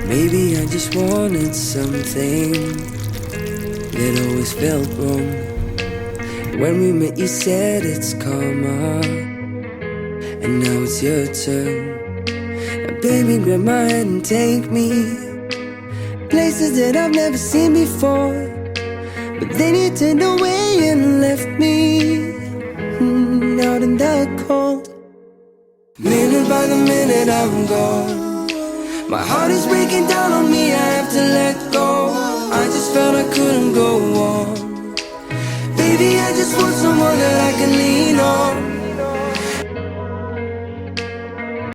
Maybe I just wanted something that always felt wrong. When we met you said it's karma, and now it's your turn. Now baby, grab my hand and take me places that I've never seen before. But then you turned away and left me out in the cold. Minute by the minute I'm gone. My heart is breaking down on me, I have to let go. I just felt I couldn't go on. Baby, I just want someone that I can lean on.